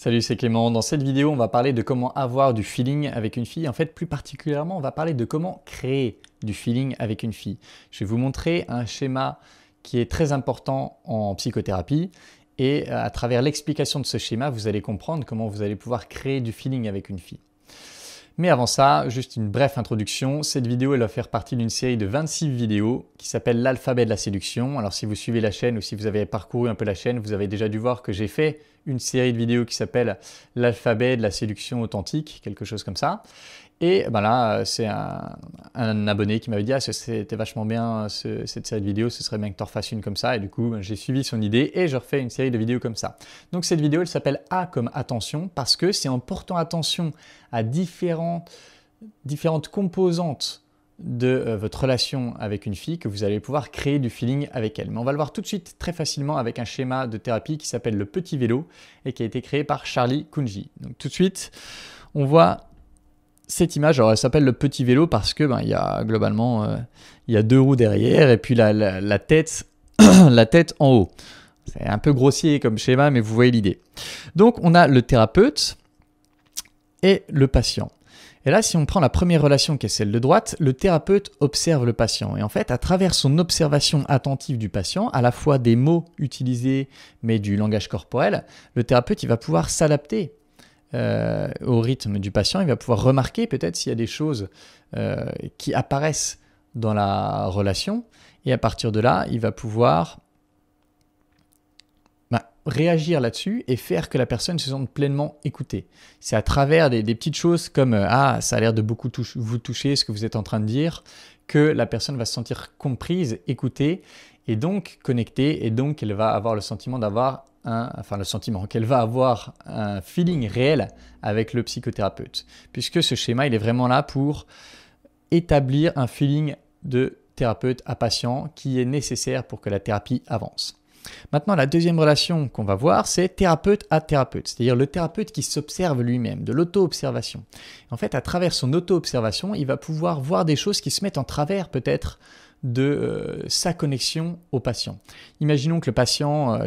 Salut, c'est Clément. Dans cette vidéo, on va parler de comment avoir du feeling avec une fille. En fait, plus particulièrement, on va parler de comment créer du feeling avec une fille. Je vais vous montrer un schéma qui est très important en psychothérapie. Et à travers l'explication de ce schéma, vous allez comprendre comment vous allez pouvoir créer du feeling avec une fille. Mais avant ça, juste une brève introduction. Cette vidéo, elle va faire partie d'une série de 26 vidéos qui s'appelle l'alphabet de la séduction. Alors si vous suivez la chaîne ou si vous avez parcouru un peu la chaîne, vous avez déjà dû voir que j'ai fait une série de vidéos qui s'appelle l'alphabet de la séduction authentique, quelque chose comme ça. Et ben là, c'est un abonné qui m'avait dit « Ah, c'était vachement bien cette série de vidéos, ce serait bien que tu en refasses une comme ça. » Et du coup, j'ai suivi son idée et je refais une série de vidéos comme ça. Donc cette vidéo, elle s'appelle « A comme attention » parce que c'est en portant attention à différentes composantes de votre relation avec une fille que vous allez pouvoir créer du feeling avec elle. Mais on va le voir tout de suite très facilement avec un schéma de thérapie qui s'appelle le petit vélo et qui a été créé par Charlie Kunji. Donc tout de suite, on voit cette image. Alors elle s'appelle le petit vélo parce que il y a globalement il y a deux roues derrière et puis la tête, la tête en haut. C'est un peu grossier comme schéma, mais vous voyez l'idée. Donc on a le thérapeute et le patient. Et là, si on prend la première relation qui est celle de droite, le thérapeute observe le patient. Et en fait, à travers son observation attentive du patient, à la fois des mots utilisés, mais du langage corporel, le thérapeute il va pouvoir s'adapter au rythme du patient. Il va pouvoir remarquer peut-être s'il y a des choses qui apparaissent dans la relation. Et à partir de là, il va pouvoir réagir là-dessus et faire que la personne se sente pleinement écoutée. C'est à travers des petites choses comme « Ah, ça a l'air de beaucoup vous toucher ce que vous êtes en train de dire » que la personne va se sentir comprise, écoutée et donc connectée et donc elle va avoir le sentiment d'avoir qu'elle va avoir un feeling réel avec le psychothérapeute. Puisque ce schéma, il est vraiment là pour établir un feeling de thérapeute à patient qui est nécessaire pour que la thérapie avance. Maintenant, la deuxième relation qu'on va voir, c'est thérapeute à thérapeute, c'est-à-dire le thérapeute qui s'observe lui-même, de l'auto-observation. En fait, à travers son auto-observation, il va pouvoir voir des choses qui se mettent en travers peut-être de sa connexion au patient. Imaginons que le patient,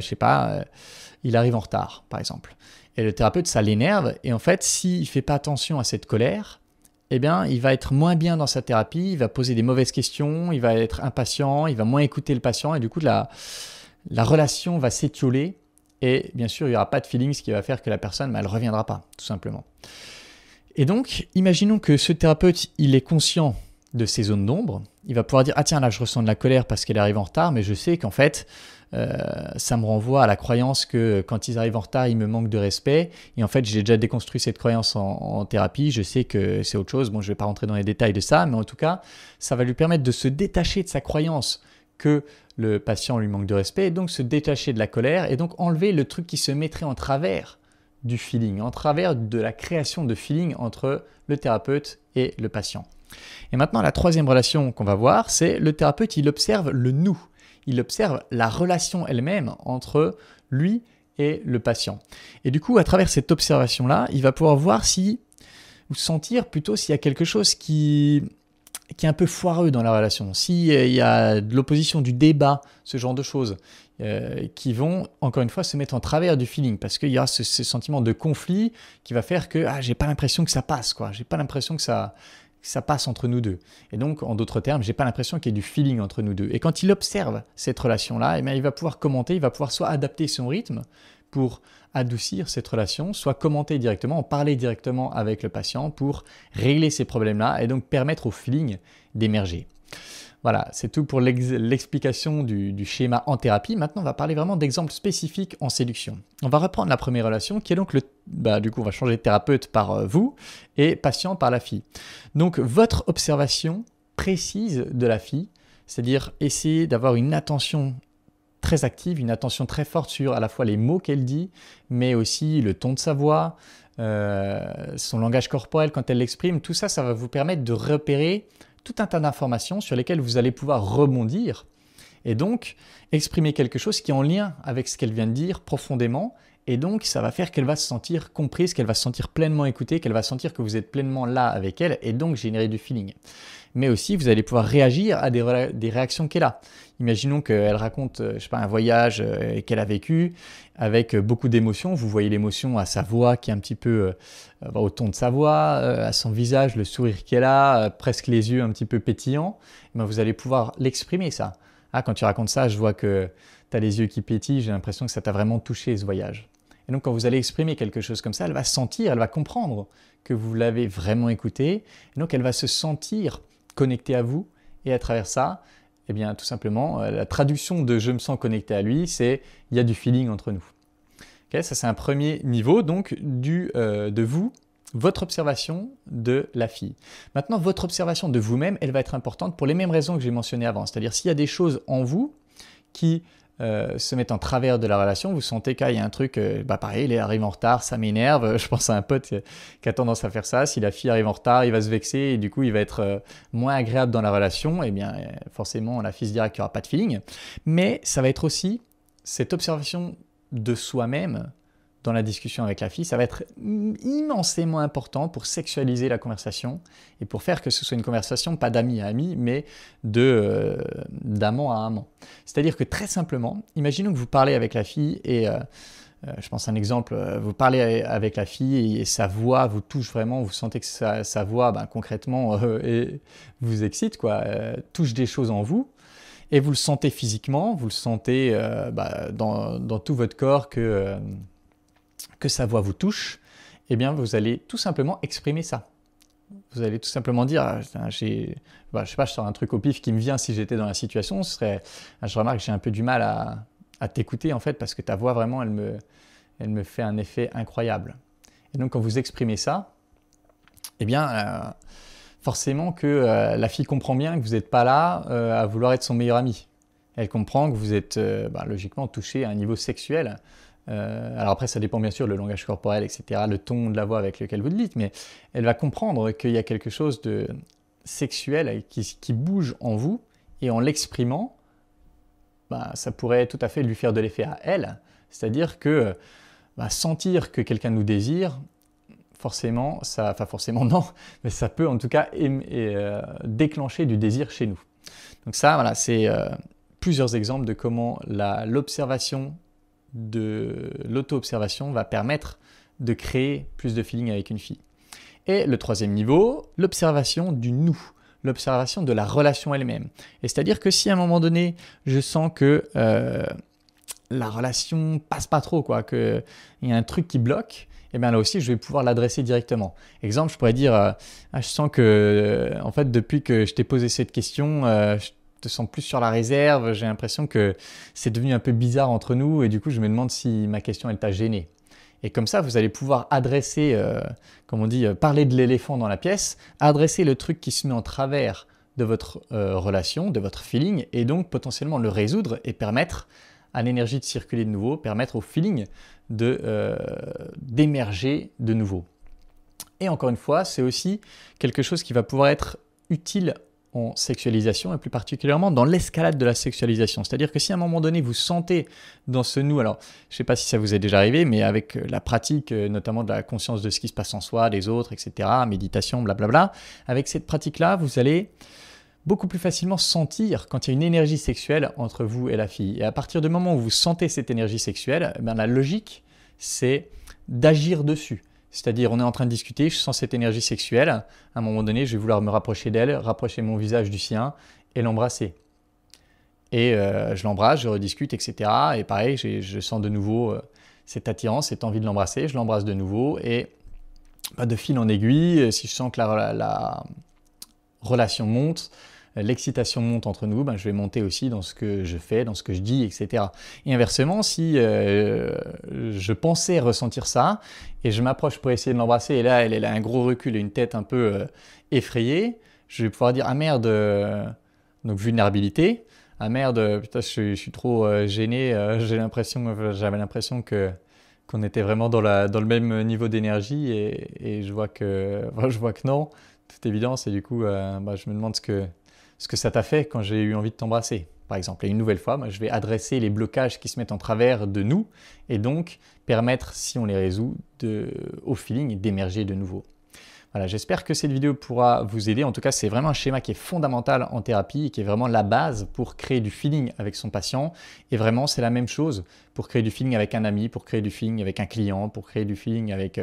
il arrive en retard, par exemple. Et le thérapeute, ça l'énerve. Et en fait, s'il ne fait pas attention à cette colère, eh bien, il va être moins bien dans sa thérapie, il va poser des mauvaises questions, il va être impatient, il va moins écouter le patient. Et du coup, la relation va s'étioler et bien sûr, il n'y aura pas de feeling, ce qui va faire que la personne, elle ne reviendra pas, tout simplement. Et donc, imaginons que ce thérapeute, il est conscient de ces zones d'ombre. Il va pouvoir dire « Ah tiens, là, je ressens de la colère parce qu'elle arrive en retard, mais je sais qu'en fait, ça me renvoie à la croyance que quand ils arrivent en retard, ils me manquent de respect. Et en fait, j'ai déjà déconstruit cette croyance en thérapie. Je sais que c'est autre chose. Bon, je ne vais pas rentrer dans les détails de ça, mais en tout cas, ça va lui permettre de se détacher de sa croyance que le patient lui manque de respect et donc se détacher de la colère et donc enlever le truc qui se mettrait en travers du feeling, en travers de la création de feeling entre le thérapeute et le patient. Et maintenant, la troisième relation qu'on va voir, c'est le thérapeute, il observe le nous. Il observe la relation elle-même entre lui et le patient. Et du coup, à travers cette observation-là, il va pouvoir voir ou sentir plutôt s'il y a quelque chose qui est un peu foireux dans la relation, s'il y a de l'opposition, du débat, ce genre de choses qui vont, encore une fois, se mettre en travers du feeling parce qu'il y a ce sentiment de conflit qui va faire que j'ai pas l'impression que ça passe, j'ai pas l'impression que ça passe entre nous deux. Et donc, en d'autres termes, j'ai pas l'impression qu'il y ait du feeling entre nous deux. Et quand il observe cette relation-là, il va pouvoir commenter, il va pouvoir soit adapter son rythme pour adoucir cette relation, soit commenter directement, en parler directement avec le patient pour régler ces problèmes-là et donc permettre au feeling d'émerger. Voilà, c'est tout pour l'explication du schéma en thérapie. Maintenant, on va parler vraiment d'exemples spécifiques en séduction. On va reprendre la première relation qui est donc du coup, on va changer de thérapeute par vous et patient par la fille. Donc, votre observation précise de la fille, c'est-à-dire essayer d'avoir une attention très active, une attention très forte sur à la fois les mots qu'elle dit, mais aussi le ton de sa voix, son langage corporel quand elle l'exprime. Tout ça, ça va vous permettre de repérer tout un tas d'informations sur lesquelles vous allez pouvoir rebondir et donc exprimer quelque chose qui est en lien avec ce qu'elle vient de dire profondément Et donc, ça va faire qu'elle va se sentir comprise, qu'elle va se sentir pleinement écoutée, qu'elle va sentir que vous êtes pleinement là avec elle et donc générer du feeling. Mais aussi, vous allez pouvoir réagir à des réactions qu'elle a. Imaginons qu'elle raconte, je sais pas, un voyage qu'elle a vécu avec beaucoup d'émotions. Vous voyez l'émotion à sa voix qui est un petit peu au ton de sa voix, à son visage, le sourire qu'elle a, presque les yeux un petit peu pétillants. Et bien, vous allez pouvoir l'exprimer ça. Ah, quand tu racontes ça, je vois que tu as les yeux qui pétillent, j'ai l'impression que ça t'a vraiment touché ce voyage. Et donc, quand vous allez exprimer quelque chose comme ça, elle va sentir, elle va comprendre que vous l'avez vraiment écouté. Et donc, elle va se sentir connectée à vous. Et à travers ça, eh bien, tout simplement, la traduction de « je me sens connecté à lui », c'est « il y a du feeling entre nous ». Okay, ça, c'est un premier niveau donc de vous, votre observation de la fille. Maintenant, votre observation de vous-même, elle va être importante pour les mêmes raisons que j'ai mentionnées avant. C'est-à-dire, s'il y a des choses en vous qui se mettent en travers de la relation, vous sentez qu'il y a un truc, pareil, il arrive en retard, ça m'énerve. Je pense à un pote qui a tendance à faire ça. Si la fille arrive en retard, il va se vexer et du coup, il va être moins agréable dans la relation. Eh bien, forcément, la fille se dira qu'il n'y aura pas de feeling. Mais ça va être aussi cette observation de soi-même dans la discussion avec la fille, ça va être immensément important pour sexualiser la conversation et pour faire que ce soit une conversation pas d'ami à ami, mais d'amant à amant. C'est-à-dire que très simplement, imaginons que vous parlez avec la fille et je pense à un exemple, vous parlez avec la fille et sa voix vous touche vraiment, vous sentez que sa voix concrètement vous excite, touche des choses en vous. Et vous le sentez physiquement, vous le sentez dans tout votre corps que sa voix vous touche, eh bien vous allez tout simplement exprimer ça. Vous allez tout simplement dire, je sais pas, je sors un truc au pif qui me vient si j'étais dans la situation, je remarque que j'ai un peu du mal à t'écouter en fait parce que ta voix vraiment elle me fait un effet incroyable. Et donc quand vous exprimez ça, eh bien forcément que la fille comprend bien que vous n'êtes pas là à vouloir être son meilleur ami. Elle comprend que vous êtes logiquement touché à un niveau sexuel. Alors après, ça dépend bien sûr le langage corporel, etc., le ton de la voix avec lequel vous le dites, mais elle va comprendre qu'il y a quelque chose de sexuel qui bouge en vous, et en l'exprimant, ça pourrait tout à fait lui faire de l'effet à elle, c'est-à-dire que sentir que quelqu'un nous désire, forcément non, mais ça peut en tout cas déclencher du désir chez nous. Donc ça, voilà, c'est plusieurs exemples de comment l'observation de l'auto-observation va permettre de créer plus de feeling avec une fille. Et le troisième niveau, l'observation du nous, l'observation de la relation elle-même. Et c'est-à-dire que si à un moment donné, je sens que la relation passe pas trop, qu'il y a un truc qui bloque, et bien là aussi, je vais pouvoir l'adresser directement. Exemple, je pourrais dire, je sens que, en fait, depuis que je t'ai posé cette question, je te sens plus sur la réserve, j'ai l'impression que c'est devenu un peu bizarre entre nous et du coup, je me demande si ma question, elle t'a gêné. Et comme ça, vous allez pouvoir adresser, comme on dit, parler de l'éléphant dans la pièce, adresser le truc qui se met en travers de votre relation, de votre feeling, et donc potentiellement le résoudre et permettre à l'énergie de circuler de nouveau, permettre au feeling d'émerger de nouveau. Et encore une fois, c'est aussi quelque chose qui va pouvoir être utile en sexualisation et plus particulièrement dans l'escalade de la sexualisation. C'est-à-dire que si à un moment donné vous sentez dans ce nous, alors je ne sais pas si ça vous est déjà arrivé, mais avec la pratique notamment de la conscience de ce qui se passe en soi, des autres, etc., méditation, blablabla, avec cette pratique-là, vous allez beaucoup plus facilement sentir quand il y a une énergie sexuelle entre vous et la fille. Et à partir du moment où vous sentez cette énergie sexuelle, la logique, c'est d'agir dessus. C'est-à-dire, on est en train de discuter, je sens cette énergie sexuelle. À un moment donné, je vais vouloir me rapprocher d'elle, rapprocher mon visage du sien et l'embrasser. Et je l'embrasse, je rediscute, etc. Et pareil, je sens de nouveau cette attirance, cette envie de l'embrasser. Je l'embrasse de nouveau et de fil en aiguille, si je sens que la relation monte, l'excitation monte entre nous, je vais monter aussi dans ce que je fais, dans ce que je dis, etc. Et inversement, si je pensais ressentir ça et je m'approche pour essayer de l'embrasser et là, elle a un gros recul et une tête un peu effrayée, je vais pouvoir dire « Ah merde !» donc vulnérabilité. « Ah merde, putain, je suis trop gêné, j'avais l'impression qu'on était vraiment dans le même niveau d'énergie et je vois que non, toute évidence, et du coup, je me demande ce que ça t'a fait quand j'ai eu envie de t'embrasser. » par exemple. Et une nouvelle fois, moi, je vais adresser les blocages qui se mettent en travers de nous et donc permettre, si on les résout, au feeling d'émerger de nouveau. Voilà, j'espère que cette vidéo pourra vous aider. En tout cas, c'est vraiment un schéma qui est fondamental en thérapie et qui est vraiment la base pour créer du feeling avec son patient. Et vraiment, c'est la même chose pour créer du feeling avec un ami, pour créer du feeling avec un client, pour créer du feeling avec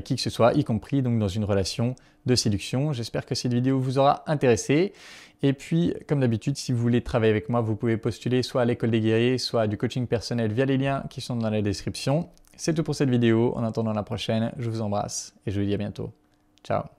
qui que ce soit, y compris donc dans une relation de séduction. J'espère que cette vidéo vous aura intéressé. Et puis, comme d'habitude, si vous voulez travailler avec moi, vous pouvez postuler soit à l'école des guerriers, soit à du coaching personnel via les liens qui sont dans la description. C'est tout pour cette vidéo. En attendant la prochaine, je vous embrasse et je vous dis à bientôt. Ciao.